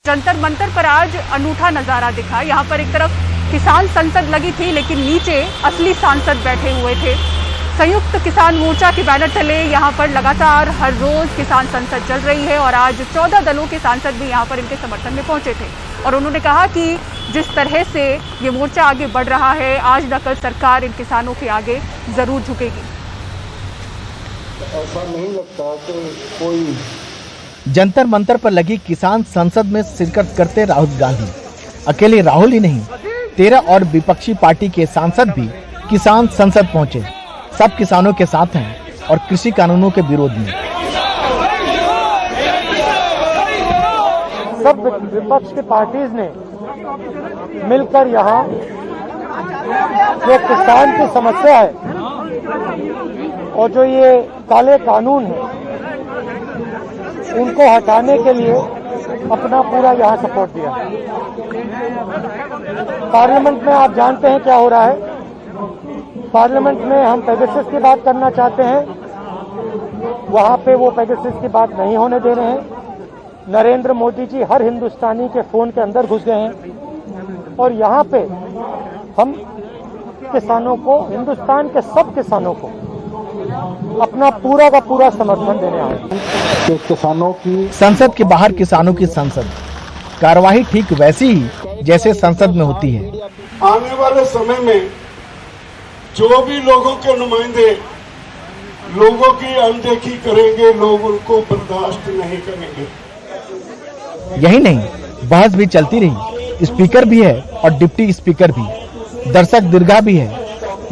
जंतर मंतर पर आज अनूठा नजारा दिखा। यहाँ पर एक तरफ किसान संसद लगी थी, लेकिन नीचे असली सांसद बैठे हुए थे। संयुक्त किसान मोर्चा के बैनर तले यहाँ पर लगातार हर रोज किसान संसद चल रही है और आज 14 दलों के सांसद भी यहाँ पर इनके समर्थन में पहुंचे थे और उन्होंने कहा कि जिस तरह से ये मोर्चा आगे बढ़ रहा है, आज न कल सरकार इन किसानों के आगे जरूर झुकेगी। ऐसा नहीं लगता कि कोई जंतर मंतर पर लगी किसान संसद में शिरकत करते राहुल गांधी। अकेले राहुल ही नहीं, 13 और विपक्षी पार्टी के सांसद भी किसान संसद पहुंचे। सब किसानों के साथ हैं और कृषि कानूनों के विरोध में। सब विपक्ष की पार्टीज ने मिलकर यहाँ जो किसान की समस्या है और जो ये काले कानून है, उनको हटाने के लिए अपना पूरा यहाँ सपोर्ट दिया। पार्लियामेंट में आप जानते हैं क्या हो रहा है। पार्लियामेंट में हम पेगासस की बात करना चाहते हैं, वहाँ पे वो पेगासस की बात नहीं होने दे रहे हैं। नरेंद्र मोदी जी हर हिंदुस्तानी के फोन के अंदर घुस गए हैं और यहाँ पे हम किसानों को, हिंदुस्तान के सब किसानों को अपना पूरा का पूरा समर्थन देने आए। किसानों की संसद के बाहर किसानों की संसद, कार्यवाही ठीक वैसी ही जैसे संसद में होती है। आने वाले समय में जो भी लोगों के नुमाइंदे लोगों की अनदेखी करेंगे, लोग उनको बर्दाश्त नहीं करेंगे। यही नहीं, बहस भी चलती रही। स्पीकर भी है और डिप्टी स्पीकर भी, दर्शक दीर्घा भी है।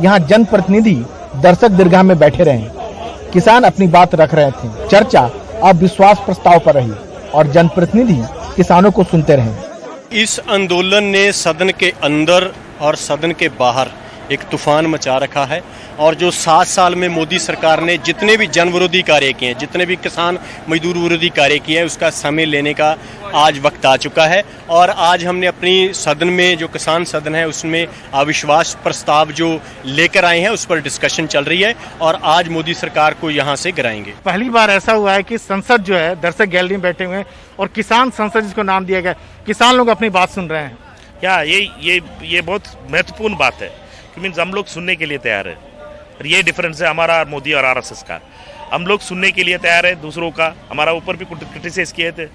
यहाँ जनप्रतिनिधि दर्शक दीर्घा में बैठे रहे। किसान अपनी बात रख रहे थे। चर्चा अविश्वास प्रस्ताव पर रही और जनप्रतिनिधि किसानों को सुनते रहे। इस आंदोलन ने सदन के अंदर और सदन के बाहर एक तूफान मचा रखा है और जो 7 साल में मोदी सरकार ने जितने भी जन विरोधी कार्य किए हैं, जितने भी किसान मजदूर विरोधी कार्य किए हैं, उसका समय लेने का आज वक्त आ चुका है। और आज हमने अपनी सदन में, जो किसान सदन है, उसमें अविश्वास प्रस्ताव जो लेकर आए हैं उस पर डिस्कशन चल रही है और आज मोदी सरकार को यहाँ से गिराएंगे। पहली बार ऐसा हुआ है कि संसद जो है दर्शक गैलरी में बैठे हुए हैं और किसान संसद जिसको नाम दिया गया, किसान लोग अपनी बात सुन रहे हैं। क्या ये बहुत महत्वपूर्ण बात है कि हम लोग सुनने के लिए तैयार है। ये डिफरेंस है हमारा मोदी और आरएसएस का। हम लोग सुनने के लिए तैयार है दूसरों का। हमारा ऊपर भी क्रिटिसाइज किए थे,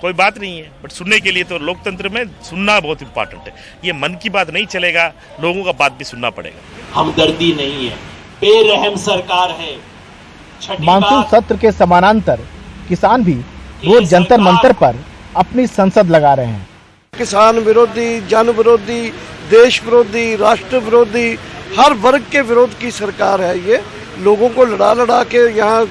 कोई बात नहीं है, बट सुनने के लिए तो लोकतंत्र में सुनना बहुत इंपॉर्टेंट है। ये मन की बात नहीं चलेगा, लोगों का बात भी सुनना पड़ेगा। हमदर्दी नहीं है, बेरहम सरकार है। मानसून सत्र के समानांतर किसान भी रोज जंतर मंतर पर अपनी संसद लगा रहे हैं। किसान विरोधी, जन विरोधी, देश विरोधी, राष्ट्र विरोधी, हर वर्ग के विरोध की सरकार है। ये लोगों को लड़ा के यहाँ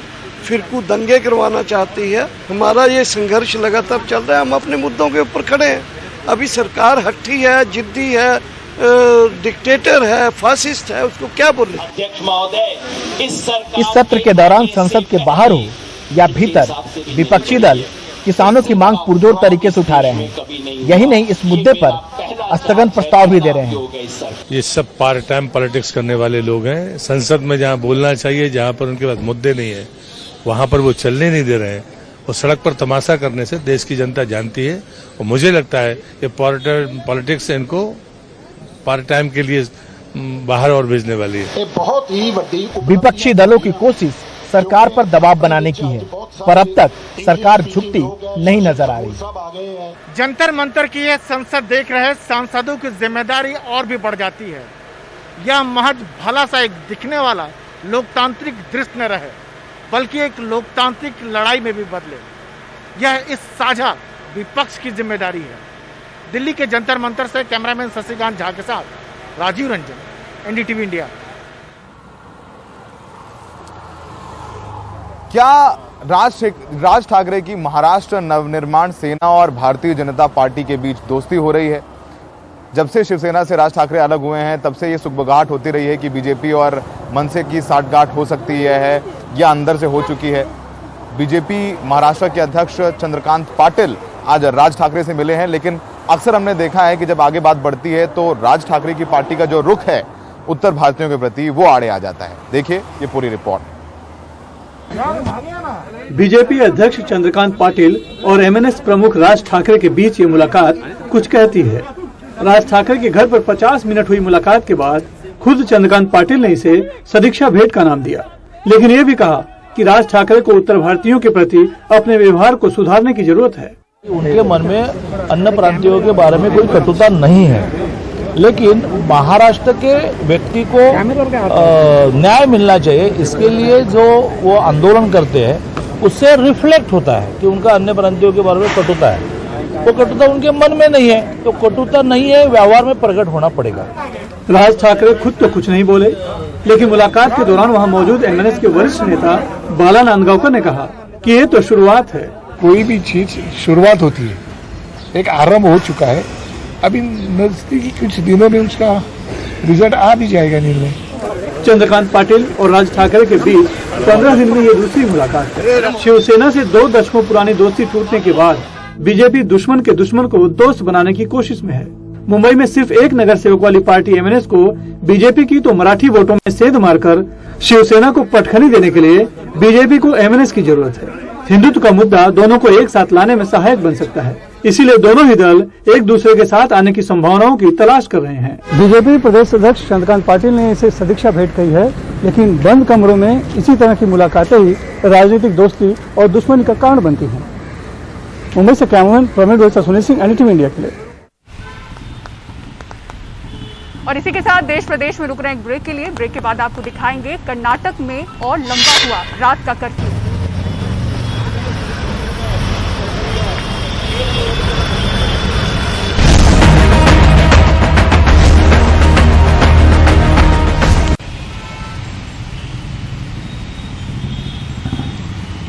फिरकू दंगे करवाना चाहती है। हमारा ये संघर्ष लगातार चल रहा है, हम अपने मुद्दों के ऊपर खड़े हैं। अभी सरकार हट्टी है, जिद्दी है, डिक्टेटर है, फासिस्ट है, उसको क्या बोले। अध्यक्ष महोदय, इस सत्र के दौरान संसद के बाहर हो या भीतर, विपक्षी दल किसानों की मांग पुरजोर तरीके से उठा रहे हैं। यही नहीं, इस मुद्दे पर स्थगन प्रस्ताव भी दे रहे हैं। ये सब पार्ट टाइम पॉलिटिक्स करने वाले लोग हैं। संसद में जहां बोलना चाहिए, जहां पर उनके पास मुद्दे नहीं है, वहां पर वो चलने नहीं दे रहे हैं। और सड़क पर तमाशा करने से देश की जनता जानती है और मुझे लगता है कि पॉलिटिक्स से इनको पार्ट टाइम के लिए बाहर और भेजने वाली है। बहुत ही बड़ी विपक्षी दलों की कोशिश सरकार पर दबाव बनाने की है, पर अब तक सरकार झुकती नहीं नजर आ रही। जंतर मंतर की ये संसद देख रहे सांसदों की जिम्मेदारी और भी बढ़ जाती है। यह महज भला सा एक दिखने वाला लोकतांत्रिक दृश्य न रहे, बल्कि एक लोकतांत्रिक लड़ाई में भी बदले। यह इस साझा विपक्ष की जिम्मेदारी है। दिल्ली के जंतर मंतर से कैमरामैन शशिकांत झा के साथ राजीव रंजन, एनडीटीवी इंडिया। क्या राज ठाकरे की महाराष्ट्र नवनिर्माण सेना और भारतीय जनता पार्टी के बीच दोस्ती हो रही है? जब से शिवसेना से राज ठाकरे अलग हुए हैं, तब से ये सुगबुगाहट होती रही है कि बीजेपी और मनसे की साठगांठ हो सकती है या अंदर से हो चुकी है। बीजेपी महाराष्ट्र के अध्यक्ष चंद्रकांत पाटिल आज राज ठाकरे से मिले हैं, लेकिन अक्सर हमने देखा है कि जब आगे बात बढ़ती है तो राज ठाकरे की पार्टी का जो रुख है उत्तर भारतीयों के प्रति, वो आड़े आ जाता है। देखिए ये पूरी रिपोर्ट। बीजेपी अध्यक्ष चंद्रकांत पाटिल और एमएनएस प्रमुख राज ठाकरे के बीच ये मुलाकात कुछ कहती है। राज ठाकरे के घर पर 50 मिनट हुई मुलाकात के बाद खुद चंद्रकांत पाटिल ने इसे सदिच्छा भेंट का नाम दिया, लेकिन ये भी कहा कि राज ठाकरे को उत्तर भारतीयों के प्रति अपने व्यवहार को सुधारने की जरूरत है। उनके मन में अन्य प्रांतियों के बारे में कोई कटुता नहीं है, लेकिन महाराष्ट्र के व्यक्ति को न्याय मिलना चाहिए। इसके लिए जो वो आंदोलन करते हैं उससे रिफ्लेक्ट होता है कि उनका अन्य प्रांतियों के बारे में कटुता है। वो कटुता उनके मन में नहीं है, तो कटुता नहीं है, व्यवहार में प्रकट होना पड़ेगा। राज ठाकरे खुद तो कुछ नहीं बोले, लेकिन मुलाकात के दौरान वहां मौजूद एमएनएस के वरिष्ठ नेता बाला नांदगांवकर ने कहा कि ये तो शुरुआत है। कोई भी चीज शुरुआत होती है, एक आरंभ हो चुका है। अभी नजदीकी कुछ दिनों में उसका रिजल्ट आ भी जाएगा निर्णय। चंद्रकांत पाटिल और राज ठाकरे के बीच 15 दिन में ये दूसरी मुलाकात है। शिवसेना से 2 दशकों पुरानी दोस्ती टूटने के बाद बीजेपी दुश्मन के दुश्मन को दोस्त बनाने की कोशिश में है। मुंबई में सिर्फ एक नगर सेवक वाली पार्टी एमएनएस को बीजेपी की तो मराठी वोटों में सेध मारकर शिवसेना को पटखनी देने के लिए बीजेपी को एमएनएस की जरूरत है। हिंदुत्व का मुद्दा दोनों को एक साथ लाने में सहायक बन सकता है, इसीलिए दोनों ही दल एक दूसरे के साथ आने की संभावनाओं की तलाश कर रहे हैं। बीजेपी प्रदेश अध्यक्ष चंद्रकांत पाटिल ने इसे सदिच्छा भेंट कही है, लेकिन बंद कमरों में इसी तरह की मुलाकातें ही राजनीतिक दोस्ती और दुश्मनी का कारण बनती हैं। मुंबई से cameraman Praveen Rohit Sunil Singh, NDTV India के लिए। और इसी के साथ देश प्रदेश में रुक रहे हैं एक ब्रेक के लिए। ब्रेक के बाद आपको दिखाएंगे कर्नाटक में और लंबा हुआ रात का कर्फ्यू।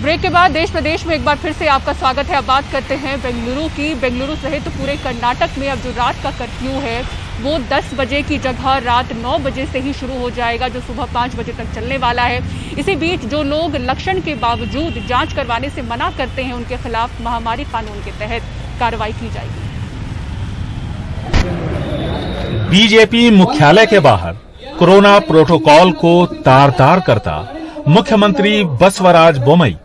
ब्रेक के बाद देश प्रदेश में एक बार फिर से आपका स्वागत है। अब बात करते हैं बेंगलुरु की। बेंगलुरु सहित पूरे कर्नाटक में अब जो रात का कर्फ्यू है वो 10 बजे की जगह रात 9 बजे से ही शुरू हो जाएगा, जो सुबह 5 बजे तक चलने वाला है। इसी बीच जो लोग लक्षण के बावजूद जांच करवाने से मना करते हैं उनके खिलाफ महामारी कानून के तहत कार्रवाई की जाएगी। बीजेपी मुख्यालय के बाहर कोरोना प्रोटोकॉल को तार-तार करता मुख्यमंत्री बसवराज बोमई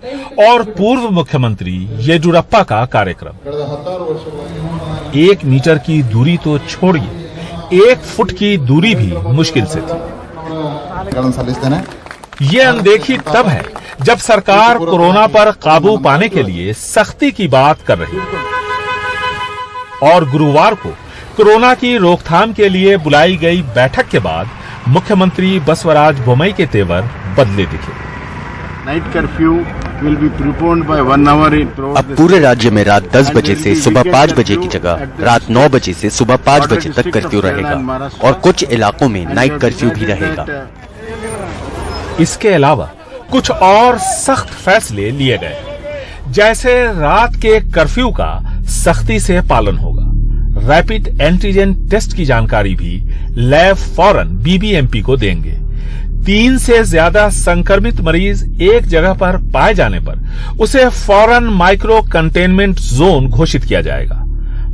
और पूर्व मुख्यमंत्री येडुरप्पा का कार्यक्रम। 1 मीटर की दूरी तो छोड़िए, 1 फुट की दूरी भी मुश्किल से थी। ये अनदेखी तब है जब सरकार कोरोना पर काबू पाने के लिए सख्ती की बात कर रही है। और गुरुवार को कोरोना की रोकथाम के लिए बुलाई गई बैठक के बाद मुख्यमंत्री बसवराज बोमई के तेवर बदले दिखे। Night curfew will be preponed by 1 hour. अब पूरे राज्य में रात 10 बजे से सुबह 5 बजे की जगह रात 9 बजे से सुबह 5 बजे तक कर्फ्यू रहेगा और कुछ इलाकों में नाइट कर्फ्यू भी रहेगा। इसके अलावा कुछ और सख्त फैसले लिए गए, जैसे रात के कर्फ्यू का सख्ती से पालन होगा। रैपिड एंटीजन टेस्ट की जानकारी भी लैब फौरन बीबीएमपी को देंगे। 3 से ज्यादा संक्रमित मरीज एक जगह पर पाए जाने पर उसे फौरन माइक्रो कंटेनमेंट जोन घोषित किया जाएगा।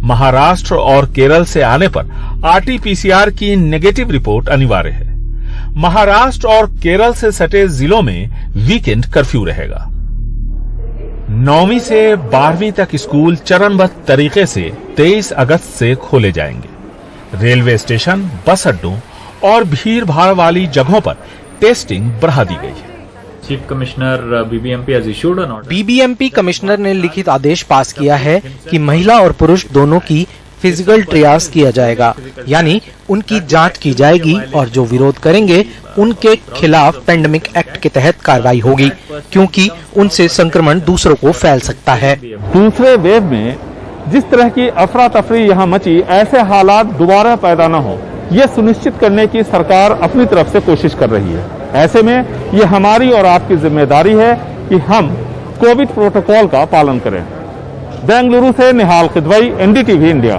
महाराष्ट्र और केरल से आने पर आरटीपीसीआर की नेगेटिव रिपोर्ट अनिवार्य है। महाराष्ट्र और केरल से सटे जिलों में वीकेंड कर्फ्यू रहेगा। 9वीं से 12वीं तक स्कूल चरणबद्ध तरीके से 23 अगस्त से खोले जाएंगे। रेलवे स्टेशन, बस अड्डों और भीड़ भाड़ वाली जगहों पर टेस्टिंग बढ़ा दी गई है। Chief commissioner BBMP has issued an order. BBMP commissioner ने लिखित आदेश पास किया है कि महिला और पुरुष दोनों की फिजिकल ट्रियाज किया जाएगा, यानी उनकी जांच की जाएगी और जो विरोध करेंगे उनके खिलाफ पेंडेमिक एक्ट के तहत कार्रवाई होगी, क्योंकि उनसे संक्रमण दूसरों को फैल सकता है। दूसरे वेव में जिस तरह की अफरा तफरी यहाँ मची, ऐसे हालात दोबारा पैदा न हो, ये सुनिश्चित करने की सरकार अपनी तरफ से कोशिश कर रही है। ऐसे में ये हमारी और आपकी जिम्मेदारी है कि हम कोविड प्रोटोकॉल का पालन करें। बेंगलुरु से निहाल खिदवई, एनडीटीवी इंडिया।